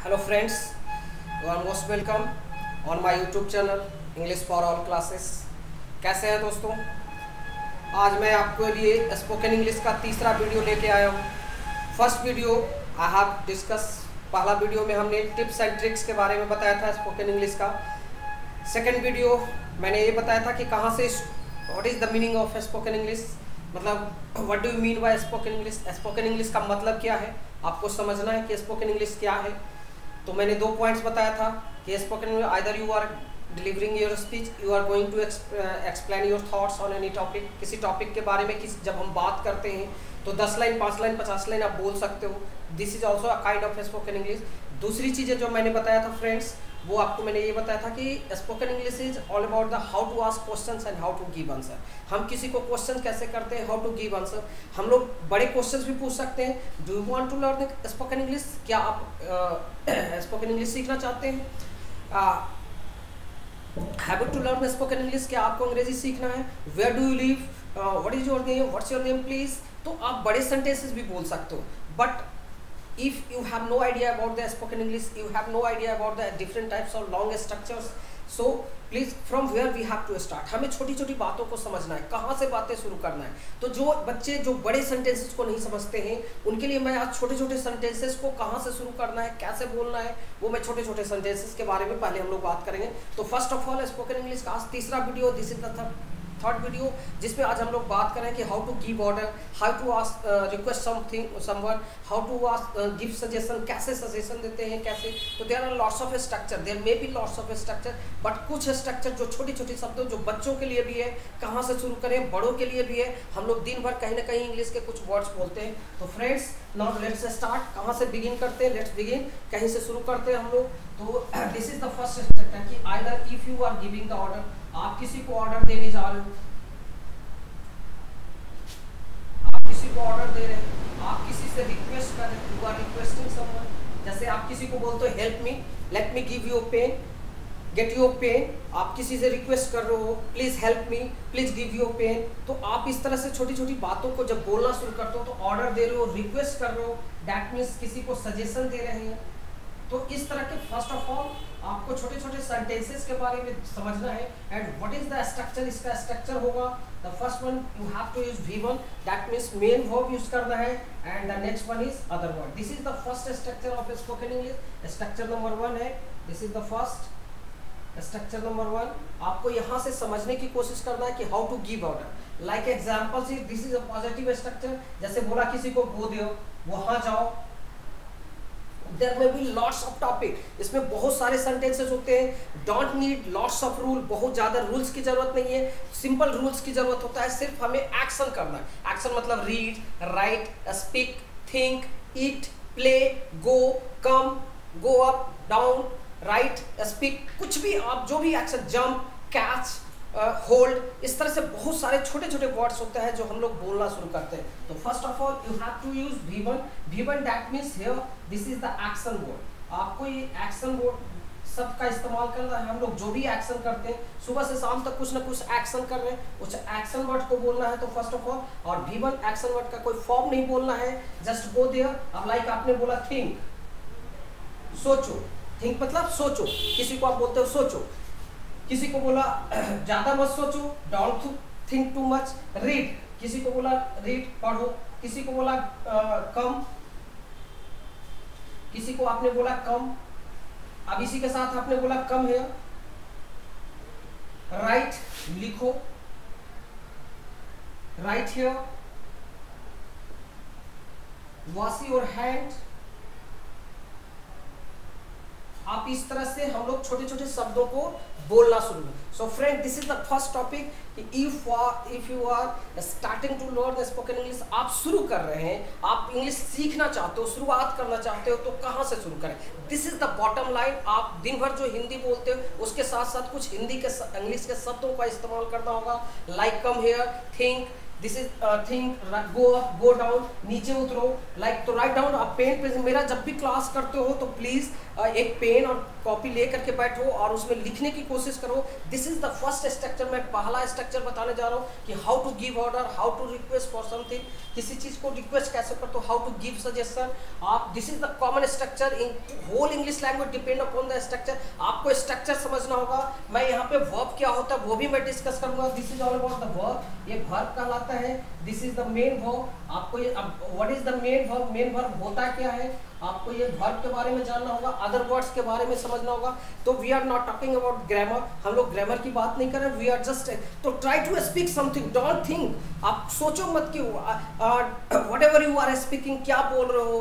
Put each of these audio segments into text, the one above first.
Hello friends, you are most welcome on my YouTube channel English for all classes. कैसे हैं दोस्तों? आज मैं आपके लिए स्पोकन इंग्लिश का तीसरा वीडियो लेके आया हूँ। First video I have discuss, पहला वीडियो में हमने टिप्स एंड ट्रिक्स के बारे में बताया था स्पोकन इंग्लिश का। सेकेंड वीडियो मैंने ये बताया था कि कहाँ से what is the meaning of spoken English, मतलब what do you mean by spoken English. Spoken English का मतलब क्या है, आपको समझना है कि स्पोकन इंग्लिश क्या है। तो मैंने 2 पॉइंट्स बताया था कि spoken English either you are delivering your speech, you are going to explain your thoughts on any topic. किसी टॉपिक के बारे में जब हम बात करते हैं तो 10 लाइन 5 लाइन 50 लाइन आप बोल सकते हो। This is also a kind of spoken English. दूसरी चीज़ें जो मैंने बताया था फ्रेंड्स, वो आपको मैंने ये बताया था कि spoken English is all about the how to ask questions and how to give answer. हम किसी को क्वेश्चन कैसे करते हैं, हाउ टू गिव आंसर। हम लोग बड़े क्वेश्चंस भी पूछ सकते हैं। Do you want to learn spoken English? क्या आप स्पोकन इंग्लिश सीखना चाहते हैं? Have to learn spoken English, क्या आपको अंग्रेजी सीखना है? Where do you live? What is your name? What's your name please? तो आप बड़े सेंटेंसेस भी बोल सकते हो। But if you have no idea about the spoken English, you have no idea about the different types of long structures, so please from where we have to start। हमें छोटी छोटी बातों को समझना है, कहाँ से बातें शुरू करना है। तो जो बच्चे जो बड़े सेंटेंसेस को नहीं समझते हैं, उनके लिए मैं आज छोटे छोटे सेंटेंसेस को कहाँ से शुरू करना है, कैसे बोलना है, वो मैं छोटे छोटे सेंटेंसेस के बारे में पहले हम लोग बात करेंगे। तो first of all spoken English का आज तीसरा video, this is the third video, जिसमें आज हम लोग बात करें कि how to give order, how to ask request something someone, how to ask give suggestion, कैसे सजेशन देते हैं, कैसे। तो there are lots of structure, there may be lots of structure, but कुछ स्ट्रक्चर जो छोटी छोटी शब्दों जो बच्चों के लिए भी है, कहाँ से शुरू करें, बड़ों के लिए भी है। हम लोग दिन भर कहीं ना कहीं इंग्लिश के कुछ वर्ड्स बोलते हैं। तो फ्रेंड्स नाउ लेट्स स्टार्ट। कहाँ से बिगिन करते हैं? लेट्स बिगिन, कहीं से शुरू करते हैं हम लोग। तो this is the first structure कि either if you are giving the order, आप किसी को ऑर्डर देने जा रहे हो, को ऑर्डर दे रहे हैं, आप किसी से रिक्वेस्ट कर रहे हैं, यू आर रिक्वेस्टिंग समवन। जैसे आप किसी को बोलते हो help me, let me give you pen, get your pen. आप किसी से रिक्वेस्ट कर रहे हो please help me, please give your pen. तो आप इस तरह से छोटी छोटी बातों को जब बोलना शुरू करते हो तो ऑर्डर दे रहे हो, रिक्वेस्ट कर रहे हो, दैट मीन्स किसी को सजेशन दे रहे हैं। तो इस तरह के फर्स्ट ऑफ ऑल आपको छोटे छोटे सेंटेंसेस के बारे में समझना है। And what is the structure? इसका स्ट्रक्चर होगा the first one you have to use V1, that means main verb use करना है, and the next one is other word. This is the first structure of spoken English. Structure number 1 है, this is the first structure number 1। आपको यहाँ से समझने की कोशिश करना है कि how to give order. Like examples is this is a positive structure. जैसे बोला किसी को गो दो, वहां जाओ। There may be lots of topic, इसमें बहुत सारे सेंटेंसेस होते हैं। Don't need lots of rule, बहुत ज़्यादा रूल्स की जरूरत नहीं है, सिंपल रूल्स की जरूरत होता है। सिर्फ हमें एक्शन करना है। एक्शन मतलब read, write, speak, think, eat, play, go, come, go up, down, right, speak, कुछ भी आप जो भी एक्शन, जंप, कैच, होल्ड, इस तरह से बहुत सारे छोटे छोटे वर्ड्स होते हैं जो हम लोग बोलना शुरू करते हैं। तो first of all you have to use V1। V1 that means here this is the action word. आपको ये एक्शन वर्ड सब का इस्तेमाल करना है। हम लोग जो भी एक्शन करते हैं, सुबह से शाम तक कुछ ना कुछ एक्शन कर रहे हैं, उस एक्शन वर्ड को बोलना है। तो फर्स्ट ऑफ ऑल, और V1 एक्शन वर्ड का कोई फॉर्म नहीं बोलना है, जस्ट गो देयर। अब लाइक आपने बोला थिंक, सोचो। थिंक मतलब सोचो। किसी को आप बोलते हो सोचो, किसी को बोला ज्यादा मत सोचो, don't think too much. Read, किसी को बोला रीड, पढ़ो। किसी को बोला कम, किसी को आपने बोला कम। अब इसी के साथ आपने बोला कम है। राइट, लिखो, right here, wash your hand. आप इस तरह से हम लोग छोटे छोटे शब्दों को बोलना शुरू करें। So friend this is the first topic. If you are starting to learn spoken English, आप शुरू कर रहे हैं, आप इंग्लिश सीखना चाहते हो, शुरुआत करना चाहते हो, तो कहाँ से शुरू करें? This is the bottom line. आप दिन भर जो हिंदी बोलते हो उसके साथ साथ कुछ हिंदी के इंग्लिश के शब्दों का इस्तेमाल करना होगा। Like come here, think, this is thing, go up, go down, नीचे उतरो, लाइक तो राइट डाउन। आप पेन, मेरा जब भी क्लास करते हो तो प्लीज एक पेन और कॉपी ले करके बैठो और उसमें लिखने की कोशिश करो। This is the first structure, मैं पहला स्ट्रक्चर बताने जा रहा हूँ कि how to give order, how to request for something, किसी चीज को रिक्वेस्ट कैसे करते हो, हाउ टू गिव सजेशन। आप this is the common structure in whole English language, depend upon the structure. आपको स्ट्रक्चर समझना होगा। मैं यहाँ पे वर्ब क्या होता है वो भी मैं डिस्कस करूंगा। This is all about the verb, ये वर्ब कहलाता है। This is the main verb. आपको ये what is the main verb, main verb होता क्या है, आपको ये वर्ब के बारे में जानना होगा, अदर वर्ड्स के बारे में समझना होगा। तो we are not talking about grammar, हम लोग ग्रामर की बात नहीं कर रहे, we are just to try to speak something, don't think, आप सोचो मत कि व्हाटएवर यू आर स्पीकिंग, क्या बोल रहे हो,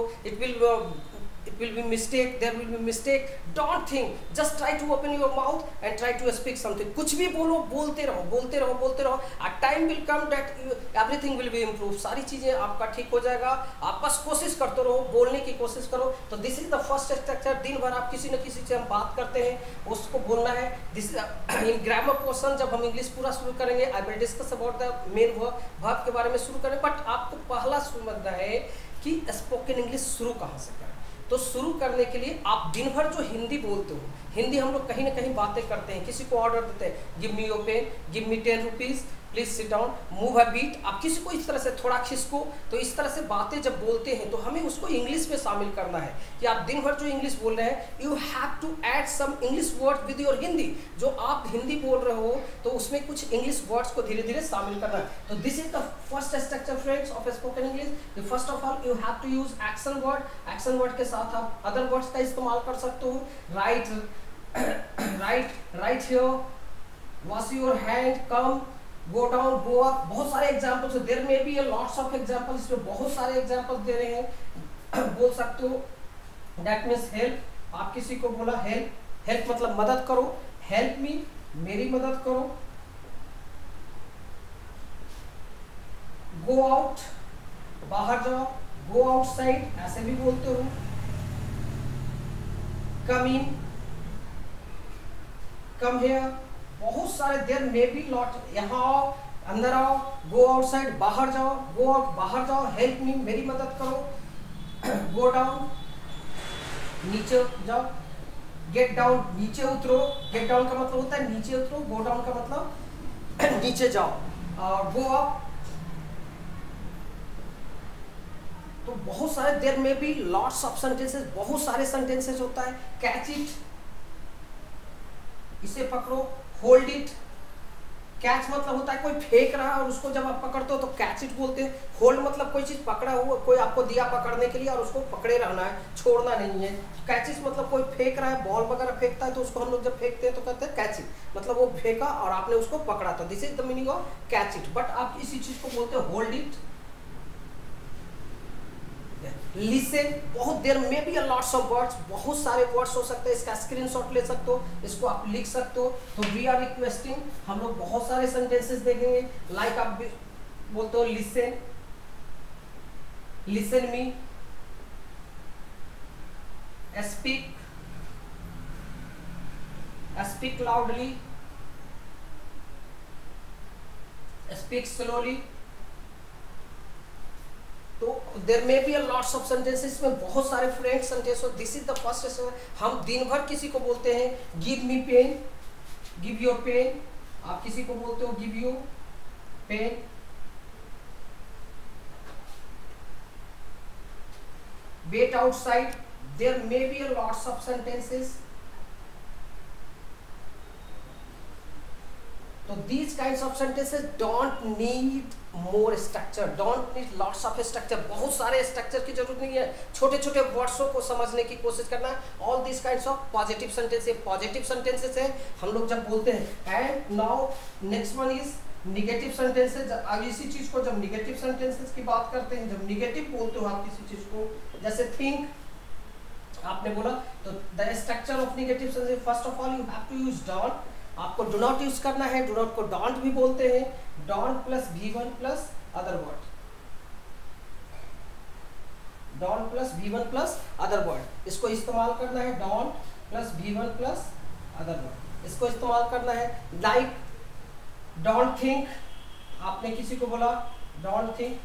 it will be mistake, there will be mistake, don't think, just try to open your mouth and try to speak something। कुछ भी बोलो, बोलते रहो, बोलते रहो, बोलते रहो। a time will come that everything will be improved, सारी चीजें आपका ठीक हो जाएगा। आप बस कोशिश करते रहो, बोलने की कोशिश करो। तो this is the first structure. दिन भर आप किसी न किसी से हम बात करते हैं, उसको बोलना है। दिस इन ग्रामर पोर्शन जब हम इंग्लिश पूरा शुरू करेंगे, I will discuss about the main verb के बारे में शुरू करें। बट आपको पहला समझना है कि स्पोकन इंग्लिश शुरू कहाँ से करें। तो शुरू करने के लिए आप दिन भर जो हिंदी बोलते हो, हिंदी हम लोग कहीं ना कहीं बातें करते हैं, किसी को ऑर्डर देते हैं, give me your pen, give me 10 rupees, please sit down, move a bit. आप किसी को इस तरह से थोड़ा खिसको, तो इस तरह से बातें जब बोलते हैं तो हमें उसको इंग्लिश में शामिल करना है कि आप दिन भर जो इंग्लिश बोल रहे हैं, you have to add some English word with your Hindi. जो आप हिंदी बोल रहे हो तो उसमें कुछ इंग्लिश वर्ड्स को धीरे धीरे शामिल करना है। तो this is the first structure friends of spoken English. First of all you have to use action word. Action word के साथ आप अदर वर्ड्स का इस्तेमाल कर सकते हो। Right, right here, wash your hand, come, go down, go up. बहुत सारे एग्जाम्पल्स, देयर में भी लॉट्स ऑफ एग्जाम्पल्स, इसमें बहुत सारे एग्जाम्पल्स दे रहे हैं। बोल सकते हो दैट मीन्स हेल्प। आप किसी को बोला हेल्प, हेल्प मतलब मदद करो, हेल्प मी, मेरी मदद करो। गो आउट, बाहर जाओ, गो आउटसाइड ऐसे भी बोलते हो। कम इन, कम हियर, बहुत सारे देयर मे बी लॉट। यहाँ आओ, अंदर आओ, गो आउटसाइड, बाहर जाओ, गो आउट, बाहर जाओ, हेल्प मी, मेरी मदद करो। गो डाउन, नीचे जाओ, गेट डाउन, नीचे उतरो। गेट डाउन का मतलब होता है नीचे उतरो, गो डाउन का मतलब नीचे जाओ। और गो अप, तो बहुत सारे देयर में भी लॉट्स ऑफ सेंटेंसेस, बहुत सारे सेंटेंसेस होता है। कैच इट, इसे पकड़ो। होल्ड इट, कैच मतलब होता है कोई फेंक रहा है और उसको जब आप पकड़ते हो तो कैच इट बोलते हैं। होल्ड मतलब कोई चीज पकड़ा हुआ, कोई आपको दिया पकड़ने के लिए और उसको पकड़े रहना है, छोड़ना नहीं है। कैच इट मतलब कोई फेंक रहा है, बॉल वगैरह फेंकता है तो उसको हम लोग जब फेंकते हैं तो कहते हैं कैच इट, मतलब वो फेंका और आपने उसको पकड़ा था। This is the meaning of catch it. But आप इसी चीज को बोलते हैं होल्ड इट। लिसन, बहुत देर में भी लॉट्स ऑफ वर्ड्स, बहुत सारे वर्ड्स हो सकते हैं। इसका स्क्रीनशॉट ले सकते हो, इसको आप लिख सकते हो। तो वी आर रिक्वेस्टिंग, हम लोग बहुत सारे सेंटेंसेस देखेंगे। लाइक आप बोलते हो listen, listen me, speak, speak loudly, speak slowly. तो there may be lots of sentences में बहुत सारे friend sentence. This is the first. हम दिन भर किसी को बोलते हैं give me pen, give your pen. आप किसी को बोलते हो give you pen. Wait outside, there may be lots of sentences. तो these kinds of sentences don't need more structure, don't need lots of structure। बहुत सारे स्ट्रक्चर की जरूरत नहीं है, छोटे छोटे वर्ड्सों को समझने की कोशिश करना है। All this kinds of positive sentences, positive sentences है हम लोग जब बोलते हैं। And now next one is negative sentences. अब इसी चीज को जब निगेटिव सेंटेंसेस की बात करते हैं, जब निगेटिव बोलते हो आप किसी चीज को, जैसे थिंक आपने बोला, तो the structure of negative sentence, first of all you have to use don't. आपको डू नॉट यूज करना है, डू नॉट को डोंट भी बोलते हैं। Don't plus V1 plus other word, don't plus V1 plus other word, इसको इस्तेमाल करना है। Don't plus V1 plus other word, इसको इस्तेमाल करना है। लाइक डोंट थिंक, आपने किसी को बोला don't think,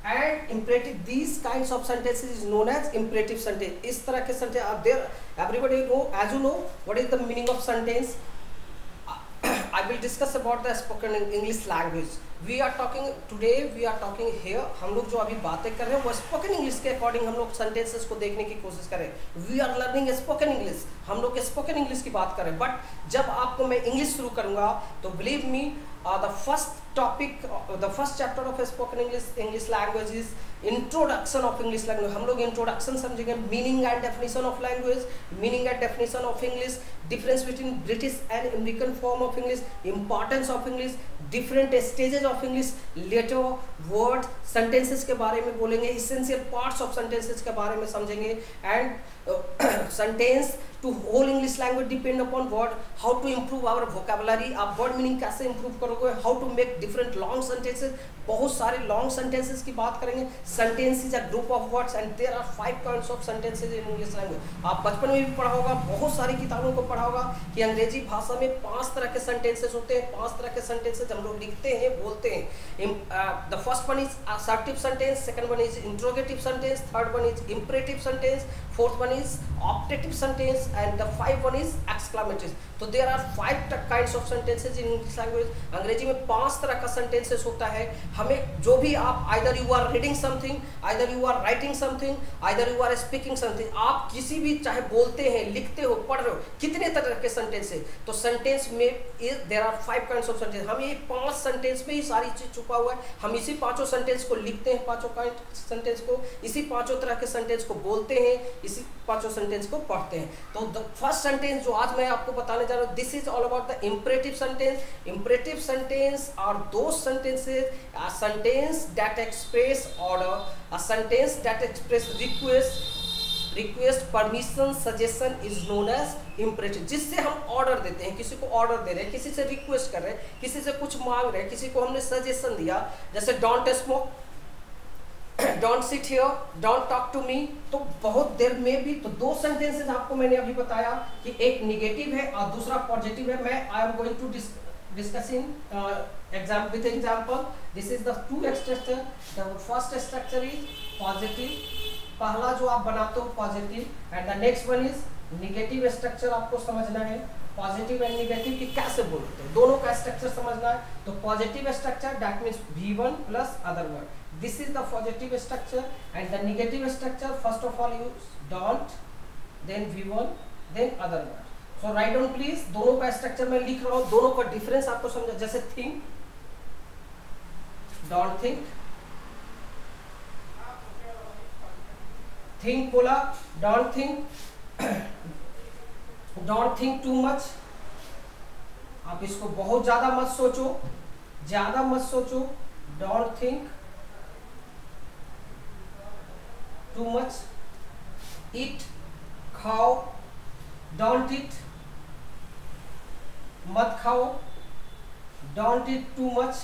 and imperative. These kinds of sentences is known as imperative sentence. इस तरह के sentence are there. Everybody know, as you know, what is the meaning of sentence. I will discuss about the spoken English language. We are talking today. We are talking here. हम लोग जो अभी बातें कर रहे हैं वो स्पोकन इंग्लिश के अकॉर्डिंग हम लोग सेंटेंसेस को देखने की कोशिश करें. We are learning spoken English. हम लोग स्पोकन इंग्लिश की बात करें. बट जब आपको मैं इंग्लिश शुरू करूँगा तो believe me, the first topic, the first chapter of spoken English language is introduction of English language. हम लोग introduction समझेंगे, meaning and definition of language, meaning and definition of English, difference between British and American form of English, importance of English, different stages of English, later word sentences के बारे में बोलेंगे, essential parts of sentences के बारे में समझेंगे, and sentence to whole English language depend upon word, how to improve our vocabulary, आप word meaning कैसे improve करोगे, how to make different long sentences, बहुत सारे long sentences की बात करेंगे. Sentence is a group of words and there are 5 kinds of sentences in English language. आप बचपन में भी पढ़ा होगा, बहुत सारी किताबों को पढ़ा होगा कि अंग्रेजी भाषा में 5 तरह के sentences होते हैं. 5 तरह के sentences हम लोग लिखते हैं, बोलते हैं. The first one is assertive sentence, second one is interrogative sentence, third one is imperative sentence, fourth one is optative sentence, and the 5th one is exclamatory. तो there are 5 kinds of sentences in English language. अंग्रेजी में 5 तरह का sentences होता है. हमें जो भी आप either you are reading something, either you are writing something, either you are speaking something, आप किसी भी चाहे बोलते हैं, लिखते हो, पढ़ रहे हो, कितने तरह के sentence है. तो sentence में there are 5 kinds of sentence. हम ये 5 sentence में ही सारी चीज छुपा हुआ है. हम इसी 5 sentence को लिखते हैं, 5 sentence को, इसी 5 तरह के sentence को बोलते हैं, इसी 5 sentence को पढ़ते हैं. तो the first sentence जो आज मैं आपको बताने जा रहा हूँ, this is all about the imperative sentence. Imperative sentence are those sentences, a sentence that express order, a sentence that express request, permission, suggestion is known as imperative. जिससे हम ऑर्डर देते हैं, किसी को ऑर्डर दे रहे हैं, किसी से रिक्वेस्ट कर रहे हैं, किसी से कुछ मांग रहे हैं, किसी को हमने सजेशन दिया, जैसे don't smoke, don't sit here, don't talk to me. तो बहुत देर में भी तो 2 सेंटेंसेस आपको मैंने अभी बताया कि एक निगेटिव है और दूसरा पॉजिटिव है. मैं I am going to discussing with example. This is the 2 structure. The first structure is positive. पहला जो आप बनाते हो positive, and the next one is negative. Structure आपको समझना है, पॉजिटिव एंड निगेटिव की कैसे बोलते हैं, दोनों का स्ट्रक्चर समझना है. तो positive structure that means V1 plus other word. This is the positive structure, and the negative structure first of all use don't, then V1, then other word. So write down please. दोनों का structure मैं लिख रहा हूँ, दोनों का difference आपको समझा. जैसे think, don't think, think बोला, don't think, don't think too much. आप इसको बहुत ज्यादा मत सोचो, ज्यादा मत सोचो. don't think too much. eat, खाओ, don't eat, मत खाओ, don't eat too much.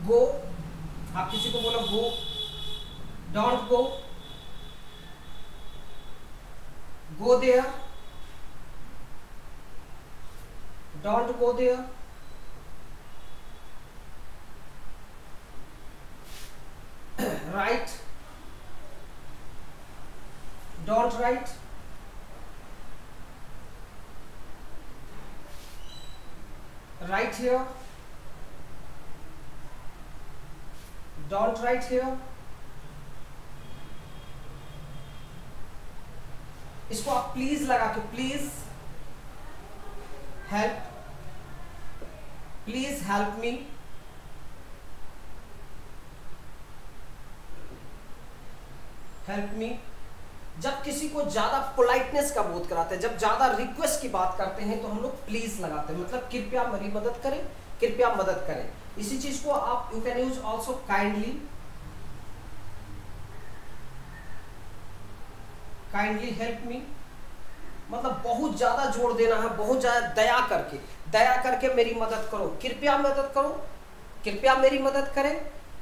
go, आप किसी को बोलो go, don't go, go there, don't go there. Write, don't write. Write here, don't write here. इसको आप प्लीज लगा के, please help, please help me, help me. जब किसी को ज्यादा पोलाइटनेस का बोध कराते हैं, जब ज्यादा रिक्वेस्ट की बात करते हैं तो हम लोग प्लीज लगाते हैं, मतलब कृपया मेरी मदद करें, कृपया मदद करें. इसी चीज को आप you can use also kindly, kindly help me. मतलब बहुत ज्यादा जोर देना है, बहुत ज्यादा दया करके मेरी मदद करो, कृपया मदद करो, कृपया मेरी मदद करें.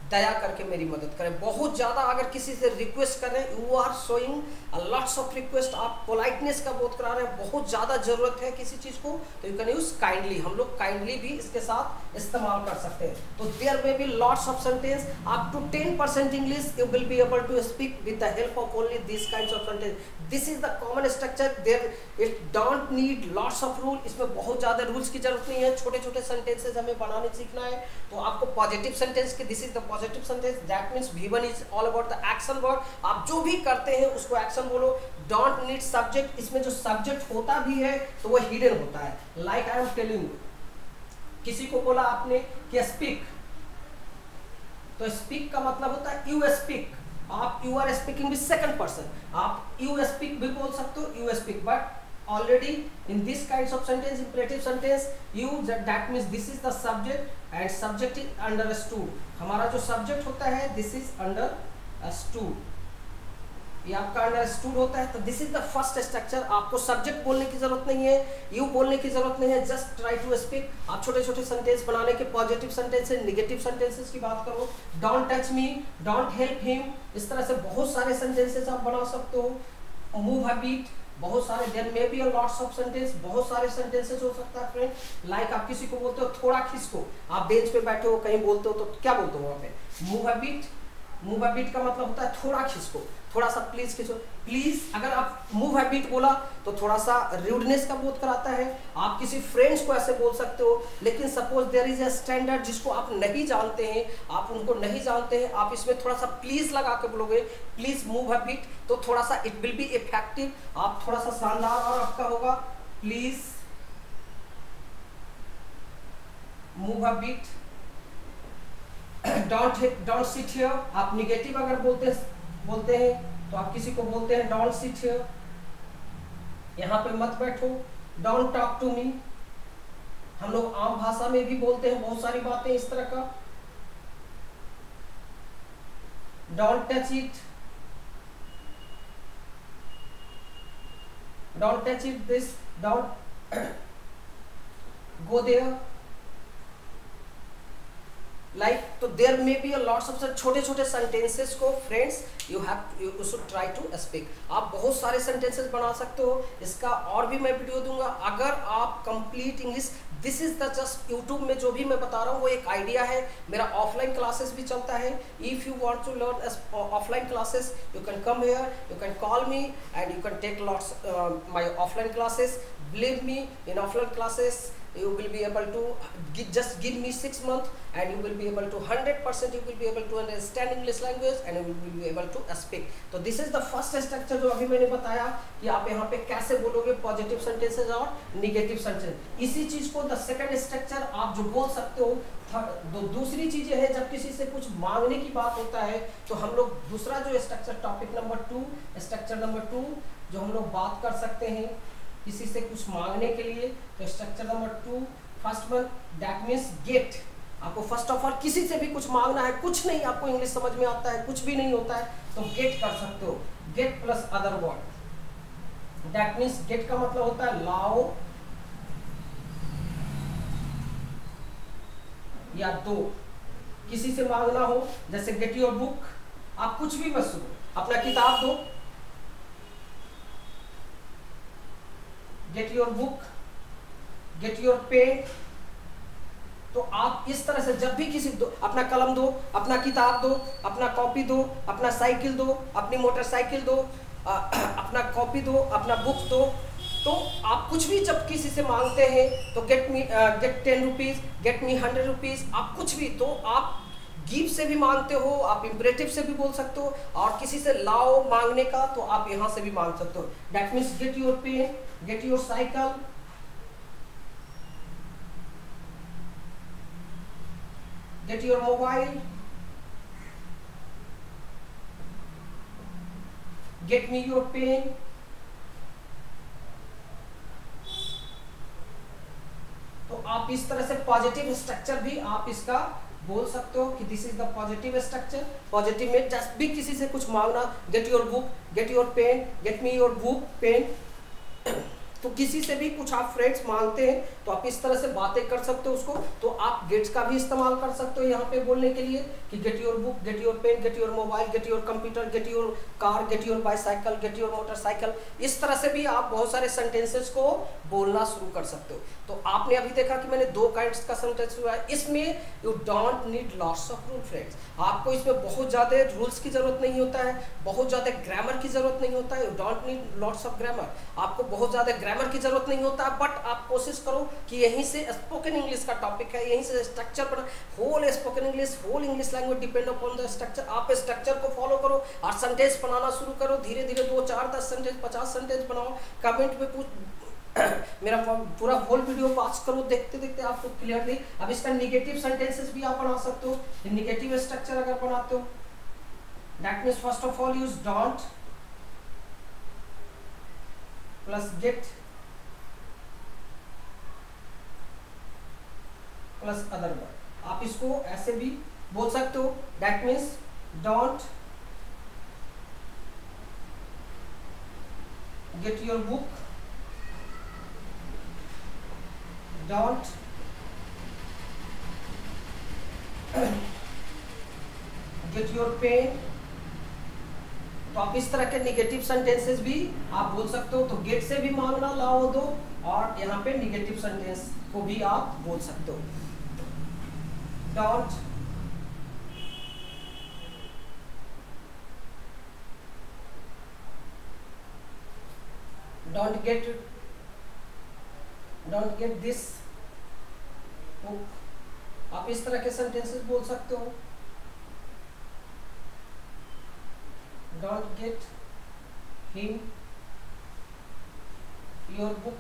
दया करके मेरी मदद करें। बहुत ज़्यादा अगर किसी से रिक्वेस्ट कर रहे हैं, you are showing lots of request, आप पोलाइटनेस का बोध करा रहे हैं, बहुत ज़्यादा ज़रूरत है किसी चीज़ को, तो यू कैन यूज काइंडली। हम लोग काइंडली भी इसके साथ इस्तेमाल कर सकते हैं। तो there may be lots of sentence, up to 10% English you will be able to speak with the help of only this kinds of sentence. This is the common structure, there it don't need lots of rule. इसमें बहुत ज़्यादा rules की जरूरत नहीं है, छोटे छोटे sentences हमें बनाने सीखना है। तो आपको पॉजिटिव सेंटेंस के, this is the positive sentence, that means V1 is all about the action word. आप जो भी करते हैं उसको एक्शन बोलो। डोंट नीड सब्जेक्ट, इसमें जो सब्जेक्ट होता भी है तो वो हिडन होता है। Like I am telling you, किसी को बोला आपने कि स्पीक, तो स्पीक का मतलब होता है यू स्पीक। आप you are speaking with second person, आप यू स्पीक भी बोल सकते हो, you speak, but already in this kinds of sentence, imperative sentence, you that means this is the subject and subject is understood। हमारा जो subject होता है this is understood, ये आपका अंडरस्टूड होता है। तो this is the first structure. आपको सब्जेक्ट बोलने की जरूरत नहीं है, यू बोलने की जरूरत नहीं है, जस्ट ट्राई टू स्पीक। आप छोटे छोटे सेंटेंस बनाने के, पॉजिटिव सेंटेंसेस, नेगेटिव सेंटेंसेस की बात करो। Don't touch me, don't help him, इस तरह से बहुत सारे सेंटेंसेस आप बना सकते हो। मूव अ बीट, बहुत सारे, there may be lots of sentence, बहुत सारे सेंटेंसेस हो सकता है फ्रेंड। लाइक आप किसी को बोलते हो थोड़ा खिसको, आप बेंच पे बैठे हो कहीं बोलते हो तो क्या बोलते हो वहाँ पे? Move a bit. Move a bit का मतलब होता है थोड़ा खिसको, थोड़ा सा प्लीज खिसको। प्लीज, अगर आप मूव अ बीट बोला तो थोड़ा सा रूडनेस का बोध कराता है। आप किसी फ्रेंड्स को ऐसे बोल सकते हो, लेकिन suppose there is a standard जिसको आप नहीं जानते हैं, आप उनको नहीं जानते हैं, आप इसमें थोड़ा सा प्लीज लगा के बोलोगे, प्लीज मूव अ बीट, तो थोड़ा सा इट विल बी इफेक्टिव, आप थोड़ा सा शानदार और आपका होगा। Please move a bit. Don't sit here, आप निगेटिव अगर बोलते हैं तो आप किसी को बोलते हैं डोंट सिट हियर, यहाँ पे मत बैठो। डोंट टॉक टू मी, हम लोग आम भाषा में भी बोलते हैं बहुत सारी बातें इस तरह का। Don't touch it, don't touch it this, don't go there, like. तो there may be lots of छोटे छोटे सेंटेंसेस को friends you should try to speak. आप बहुत सारे सेंटेंसेस बना सकते हो, इसका और भी मैं वीडियो दूंगा। अगर आप complete English, this is the just YouTube में जो भी मैं बता रहा हूँ वो एक आइडिया है। मेरा ऑफलाइन क्लासेस भी चलता है। If you want to learn offline classes you can come here, you can call me and you can take lots my offline classes. Believe me, in offline classes you will be able to just give me 6 months and you will be able to 100% you will be able to understand English language and you will be able to speak। तो this is the first structure जो अभी मैंने बताया कि आप यहाँ पे कैसे बोलोगे पॉजिटिव सेंटेंसेस और निगेटिव सेंटेंस। इसी चीज को द सेकंड स्ट्रक्चर आप जो बोल सकते हो। दूसरी चीजें है, जब किसी से कुछ मांगने की बात होता है तो हम लोग दूसरा जो structure, topic number 2, structure number 2 जो हम लोग बात कर सकते हैं किसी से कुछ मांगने के लिए, तो structure number 2 first one, that means get. आपको फर्स्ट ऑफ ऑल किसी से भी कुछ मांगना है, कुछ नहीं आपको इंग्लिश समझ में आता है, कुछ भी नहीं होता है, तो गेट कर सकते हो। Get plus other word, that means get का मतलब होता है लाओ या दो। किसी से मांगना हो, जैसे गेट योर बुक, आप कुछ भी मत सुनो, अपना किताब दो। Get your book, get your pen. तो आप इस तरह से जब भी किसी दो, अपना कलम दो, अपना किताब दो, अपना कॉपी दो, अपना साइकिल दो, अपनी मोटरसाइकिल दो, अपना कॉपी दो, अपना बुक दो। तो आप कुछ भी जब किसी से मांगते हैं तो get 10 rupees, get me 100 rupees, आप कुछ भी, तो आप गिव से भी मांगते हो, आप इंपरेटिव से भी बोल सकते हो, और किसी से लाओ मांगने का तो आप यहाँ से भी मांग सकते हो। That means get your pen, get your cycle, get your mobile, get me your pen. तो आप इस तरह से पॉजिटिव स्ट्रक्चर भी आप इसका बोल सकते हो कि this is the positive structure. Positive में जस्ट भी किसी से कुछ मांगना, get your book, get your pen, get me your book pen. तो किसी से भी कुछ आप फ्रेंड्स मांगते हैं तो आप इस तरह से बातें कर सकते हो उसको। तो आप गेट्स का भी इस्तेमाल कर सकते हो यहाँ पे बोलने के लिए कि get your book, get your pen, get your mobile, get your computer, get your car, get your bicycle, get your motorcycle. इस तरह से भी आप बहुत सारे सेंटेंसेस को बोलना शुरू कर सकते हो। तो आपने अभी देखा कि मैंने 2 काइंड्स का सेंटेंस हुआ है। इसमें you don't need lots of rule friends, आपको इसमें बहुत ज़्यादा रूल्स की जरूरत नहीं होता है, बहुत ज़्यादा ग्रामर की जरूरत नहीं होता है। You don't need lots of grammar, आपको बहुत ज़्यादा ग्रामर की जरूरत नहीं होता है। बट आप कोशिश करो कि यहीं से स्पोकन इंग्लिश का टॉपिक है, यहीं से स्ट्रक्चर बना, whole spoken English, whole English language depend upon the structure. आप स्ट्रक्चर को फॉलो करो और सेंटेंस बनाना शुरू करो। धीरे धीरे 2, 4, 10 सेंटेंस, 50 सेंटेंस बनाओ। कमेंट में पूछ मेरा पूरा होल वीडियो पास करो, देखते देखते आपको क्लियरली। अब इसका निगेटिव सेंटेंसेस भी आप बना सकते हो। निगेटिव स्ट्रक्चर अगर बनाते हो, that means first of all use don't plus get plus other word. आप इसको ऐसे भी बोल सकते हो, that means don't get your book, don't get your pen. तो आप इस तरह के निगेटिव सेंटेंसेस भी आप बोल सकते हो। तो गेट से भी मांगना लाओ दो, और यहाँ पे निगेटिव सेंटेंस को भी आप बोल सकते हो। Don't get this book. आप इस तरह के सेंटेंसेस बोल सकते हो। Don't get him your book.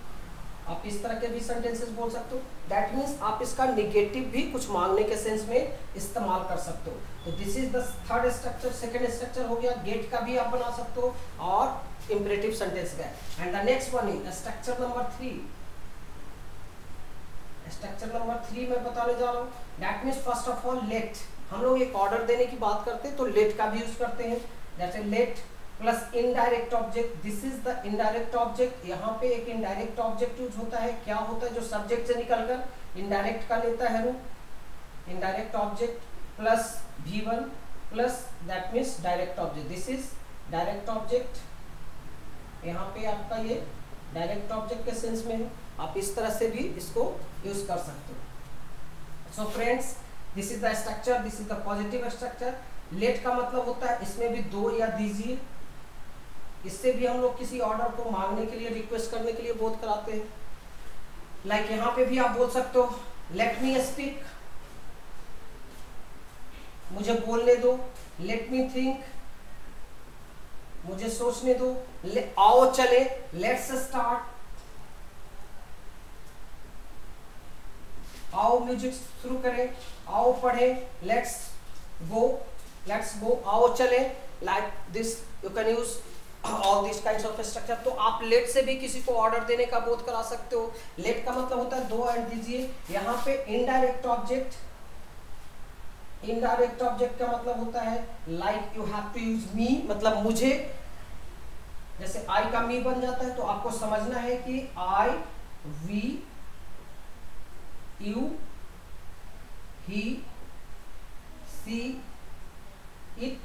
आप इस तरह के भी सेंटेंसेस बोल सकते हो। दैट मीन्स आप इसका निगेटिव भी कुछ मांगने के सेंस में इस्तेमाल कर सकते हो। तो this is the third structure. Second structure हो गया, गेट का भी आप बना सकते हो और इंपरेटिव सेंटेंस का। And the next one is structure number 3। Structure number 3 मैं बताने जा रहा हूँ। That means first of all let. हम लोग एक ऑर्डर देने की बात करते हैं तो लेट का भी यूज करते हैं। जैसे late plus indirect object, this is the indirect object. यहाँ पे एक इनडायरेक्ट ऑब्जेक्ट यूज होता है। क्या होता है? जो सब्जेक्ट से निकलकर इनडायरेक्ट का लेता है रूप। Indirect object plus V1 plus that means direct object, this is direct object. यहाँ पे आपका ये डायरेक्ट ऑब्जेक्ट के सेंस में है। आप इस तरह से भी इसको यूज कर सकते हो। So friends, this is the structure, this is the positive structure. Let का मतलब होता है इसमें भी दो या दीजिए। इससे भी हम लोग किसी ऑर्डर को मांगने के लिए, रिक्वेस्ट करने के लिए बोध कराते हैं। लाइक यहाँ पे भी आप बोल सकते हो लेट मी स्पीक, मुझे बोलने दो। लेट मी थिंक, मुझे सोचने दो। आओ चले, लेट्स स्टार्ट। आओ म्यूजिक शुरू करें, आओ पढ़े, लेट्स गो, आओ चले। Like this you can use all this kinds of structure. तो आप लेट से भी किसी को ऑर्डर देने का बोध करा सकते हो। लेट का मतलब होता है दो एंड दीजिए। यहाँ पे इनडायरेक्ट ऑब्जेक्ट, इनडायरेक्ट ऑब्जेक्ट का मतलब होता है like you have to use me, मतलब मुझे। जैसे आई का मी बन जाता है तो आपको समझना है कि I, we, you, he, she, it,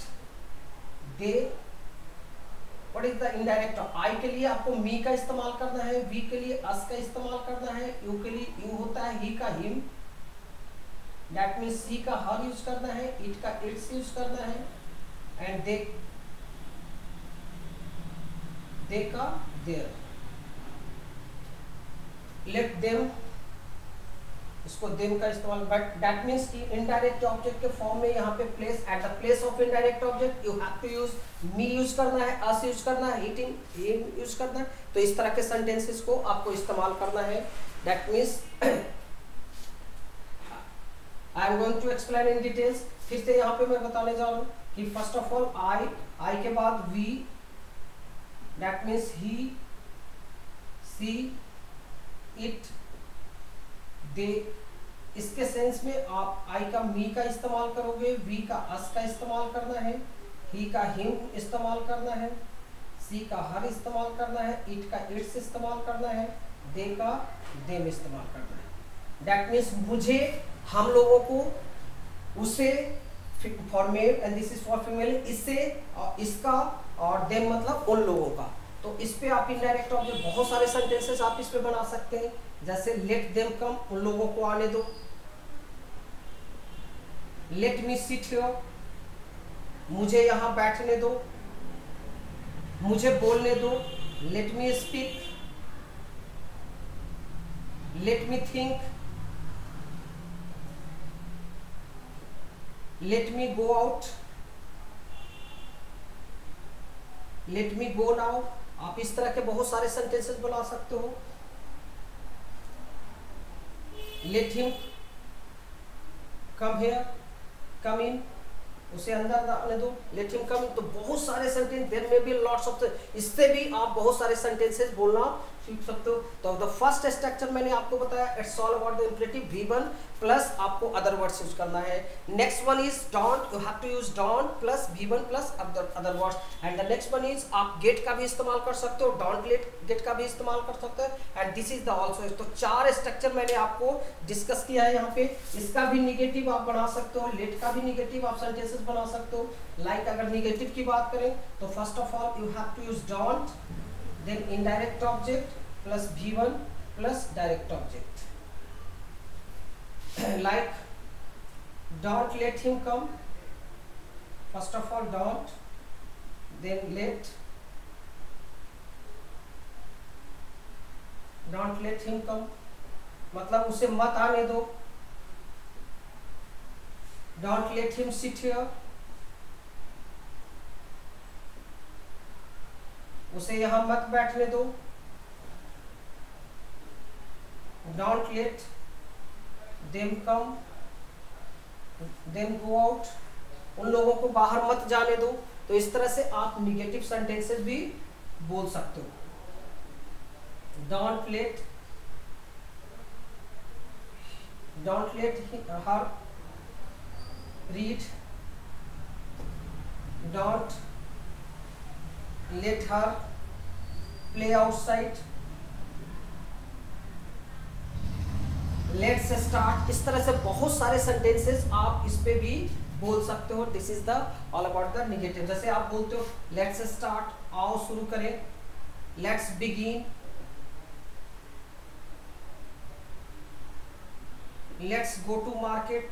they. What is the indirect? I के लिए आपको मी का इस्तेमाल करना है, वी के लिए अस का इस्तेमाल करना है, यू के लिए यू होता है, ही का हिम, दैट मीन्स सी का हर यूज करना है, इट का इट्स यूज करना है, एंड दे का देयर। लेट देम, इसको देम का इस्तेमाल। बट दैट मीन्स कि इनडायरेक्ट ऑब्जेक्ट के फॉर्म में यहाँ पे place, at the place of indirect object you have to use me use करना है, अस यूज करना है, हिम यूज करना है। तो इस तरह के सेंटेंसेस को आपको इस्तेमाल करना है। That means I am going to explain in details. फिर से यहाँ पे मैं बताने जा रहा हूँ कि फर्स्ट ऑफ ऑल आई के बाद we, that means he, she, it, they. इसके सेंस में आप आई का मी का इस्तेमाल करोगे, वी का अस का इस्तेमाल करना है, ही का हिम इस्तेमाल करना है, सी का हर इस्तेमाल करना है, इट का इट्स इस्तेमाल करना है, दे का देम इस्तेमाल करना है। दैट मीन्स मुझे, हम लोगों को, उसे for male and this is for female, इससे और इसका, और देम मतलब उन लोगों का। तो इस पे आप इनडायरेक्ट ऑब्जेक्ट बहुत सारे सेंटेंसेस आप इस पे बना सकते हैं। जैसे लेट देम कम, उन लोगों को आने दो। लेट मी सिट हियर, मुझे यहां बैठने दो, मुझे बोलने दो। Let me speak, let me think, let me go out, let me go now. आप इस तरह के बहुत सारे सेंटेंसेस बना सकते हो। Let him come here, come in, उसे अंदर आने दो। Let him come in. तो बहुत सारे sentence, there may be lots of, इससे भी आप बहुत सारे सेंटेंसेस बोलना सीख सकते हो। तो द फर्स्ट स्ट्रक्चर मैंने आपको बताया, it's all about the imperative V1 plus आपको अदर वर्ड्स यूज करना है। Next one is don't, you have to use don't plus V1 plus other words. And the next one is आप get का भी इस्तेमाल कर सकते हो, डोंट गेट का भी इस्तेमाल कर सकते हो। And this is the also. तो 4 स्ट्रक्चर मैंने आपको डिस्कस किया है यहाँ पे। इसका भी निगेटिव आप बना सकते हो, लेट का भी निगेटिव आप सेंटेंसेस बना सकते हो। लाइक अगर निगेटिव की बात करें तो first of all you have to use don't, then indirect object plus V1 plus direct object. Like don't let him come, first of all don't, then don't let him come, मतलब उसे मत आने दो। don't let him sit here, उसे यहाँ मत बैठने दो। Don't let them come, then go out, उन लोगों को बाहर मत जाने दो। तो इस तरह से आप निगेटिव सेंटेंसेस भी बोल सकते हो। Don't let her read, don't let her play outside, let's start. इस तरह से बहुत सारे सेंटेंसेस आप इस पे भी बोल सकते हो। This is the all about the negative. जैसे आप बोलते हो लेट्स स्टार्ट, आओ शुरू करें। Let's begin, let's go to market.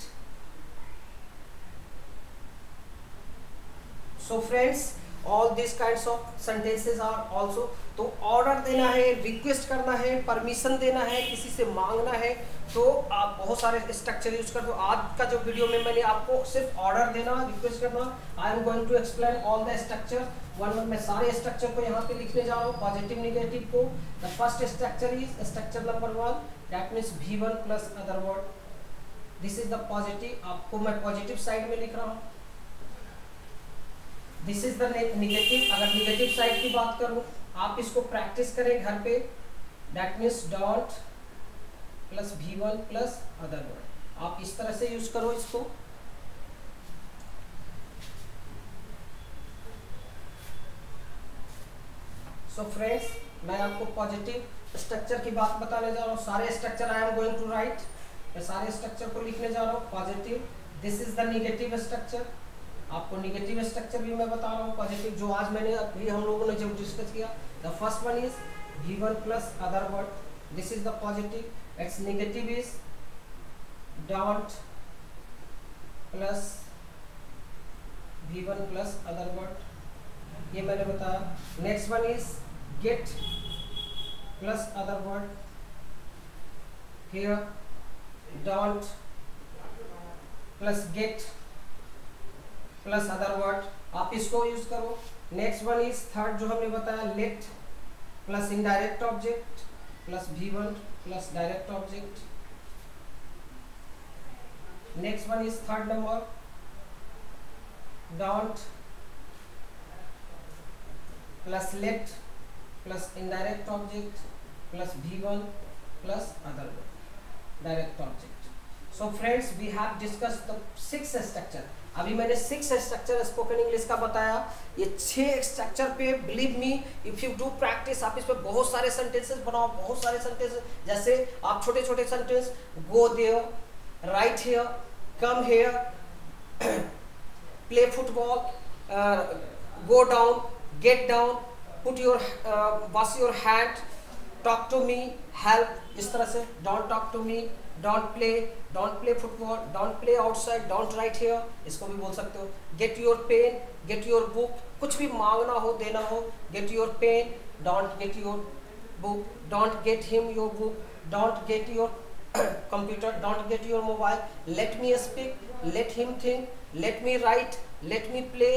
So friends, all this kinds of sentences are also. तो ऑर्डर देना है, रिक्वेस्ट करना है, परमिशन देना है, किसी से मांगना है, तो आप बहुत सारे स्ट्रक्चर यूज कर दो। आज का जो वीडियो में मैंने आपको सिर्फ ऑर्डर देना, रिक्वेस्ट करना, I am going to explain all the structure one one. मैं सारे स्ट्रक्चर को यहाँ पे लिखने जा रहा हूँ, पॉजिटिव निगेटिव को। The first structure is structure number 1, that means V1 plus other word. This is the positive, आपको मैं पॉजिटिव साइड में लिख रहा हूँ। This is the negative. अगर निगेटिव साइड की बात करूँ, आप इसको प्रैक्टिस करें घर पे। That means don't plus V1 plus other word. आप इस तरह से यूज करो इसको। सो फ्रेंड्स, मैं आपको पॉजिटिव स्ट्रक्चर की बात बताने जा रहा हूँ। सारे structure I am going to write, मैं सारे स्ट्रक्चर को लिखने जा रहा हूँ। Positive, this is the negative structure. आपको निगेटिव स्ट्रक्चर भी मैं बता रहा हूँ, पॉजिटिव, जो आज मैंने अभी हम लोगों ने जब डिस्कस किया। The first one is V1 plus other word, this is the positive. It's negative is don't plus V1 plus other word, ये मैंने बताया। Next one is get plus other word, here don't plus get plus other word, आप इसको use करो। Next one is third जो हमने बताया, let plus indirect object plus V1 plus direct object. Next one is third number, don't plus let plus indirect object plus V1 plus other word, direct object. So friends we have discuss the 6 structure. अभी मैंने 6 structure spoken English का बताया। ये 6 structure पे believe me if you do practice, आप इस पे बहुत सारे सेंटेंसेस बनाओ, बहुत सारे सेंटेंसेस। जैसे आप छोटे छोटे sentence, go there, right here, come here, play football, go down, get down, put your wash your hand, talk to me, help, इस तरह से don't talk to me, don't play football, don't play outside, don't write here, इसको भी बोल सकते हो। get your pen, get your book, कुछ भी मांगना हो देना हो, get your pen, don't get your book, don't get him your book, don't get your computer, don't get your mobile, let me speak, let him think, let me write, let me play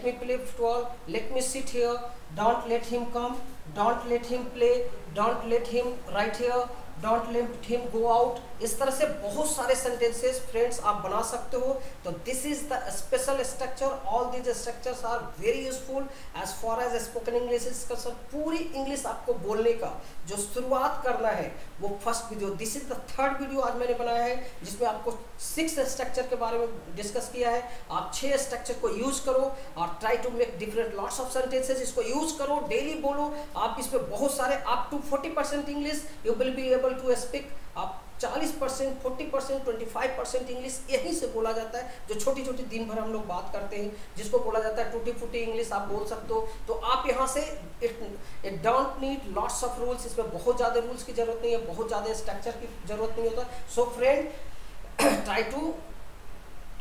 football, let me sit here, don't let him come, don't let him play, don't let him write here, don't let him go out। इस तरह से बहुत सारे sentences friends आप बना सकते हो। तो this is the special structure, all these structures are very useful as far as spoken English is concern. पूरी इंग्लिश आपको बोलने का जो शुरुआत करना है वो first video, this is the 3rd video आज मैंने बनाया है, जिसमें आपको 6 स्ट्रक्चर के बारे में डिस्कस किया है। आप 6 स्ट्रक्चर को यूज करो और try to make different lots of sentences. इसको यूज करो, डेली बोलो। आप इसमें बहुत सारे up to 40% English you will be able to speak. आप 40%, 40%, 25% इंग्लिश यहीं से बोला जाता है, जो छोटी छोटी दिन भर हम लोग बात करते हैं, जिसको बोला जाता है टूटी फूटी इंग्लिश, आप बोल सकते हो। तो आप यहाँ से it don't need lots of rules, इसमें बहुत ज़्यादा रूल्स की जरूरत नहीं है, बहुत ज़्यादा स्ट्रक्चर की जरूरत नहीं होता। So friend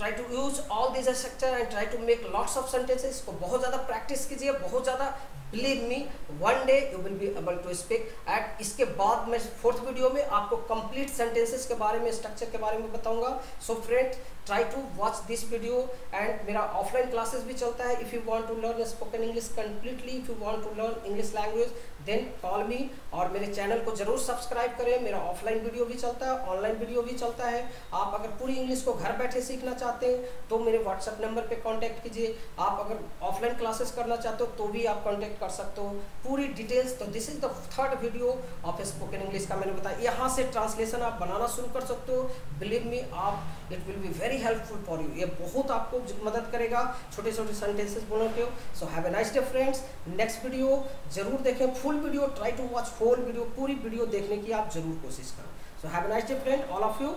try to use all these structure and try to make lots of sentences। को बहुत ज़्यादा प्रैक्टिस कीजिए, बहुत ज़्यादा। Believe me, one day you will be able to speak। and इसके बाद मैं 4th वीडियो में आपको complete sentences के बारे में, स्ट्रक्चर के बारे में बताऊंगा। So friends, try to watch this video। and मेरा ऑफलाइन क्लासेस भी चलता है। If you want to learn spoken English completely, if you want to learn English language, then call me। और मेरे चैनल को जरूर सब्सक्राइब करें। मेरा ऑफलाइन वीडियो भी चलता है, ऑनलाइन वीडियो भी चलता है। आप अगर पूरी इंग्लिश को घर बैठे सीखना चाहते हैं तो मेरे व्हाट्सएप नंबर पे कांटेक्ट कीजिए। आप अगर ऑफलाइन क्लासेस करना चाहते हो तो भी आप कांटेक्ट कर सकते हो, पूरी डिटेल्स। तो this is the 3rd video of spoken English का मैंने बताया। यहाँ से ट्रांसलेशन आप बनाना शुरू कर सकते हो। बिलीव मी, आप it will be very helpful for you. ये बहुत आपको मदद करेगा छोटे छोटे सेंटेंसेस बोलने के। So have a nice day friends. Next video जरूर देखें, full video, try to watch whole video, पूरी वीडियो देखने की आप जरूर कोशिश करो। So have a nice day friend, all of you.